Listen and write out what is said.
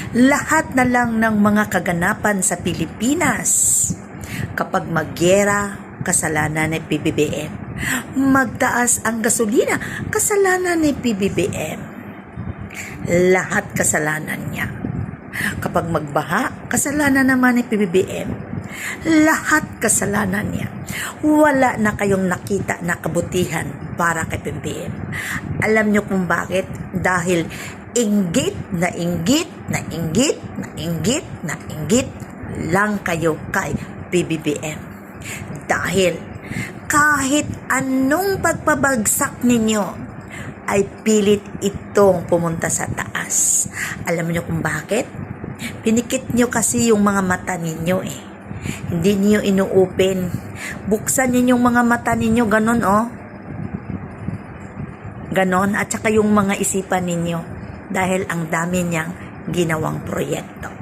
Lahat na lang ng mga kaganapan sa Pilipinas. Kapag magyera, kasalanan ni PBBM. Magtaas ang gasolina, kasalanan ni PBBM. Lahat kasalanan niya. Kapag magbaha, kasalanan naman ni PBBM. Lahat kasalanan niya. Wala na kayong nakita na kabutihan para kay PBBM. Alam niyo kung bakit? Dahil inggit na inggit na inggit na inggit na inggit lang kayo kay PBBM. Dahil kahit anong pagpabagsak ninyo ay pilit itong pumunta sa taas. Alam niyo kung bakit? Pinikit niyo kasi yung mga mata ninyo eh. Hindi niyo inu-open. Buksan niyo yung mga mata ninyo, ganon oh. Ganon, at saka yung mga isipan ninyo. Dahil ang dami niyang ginawang proyekto.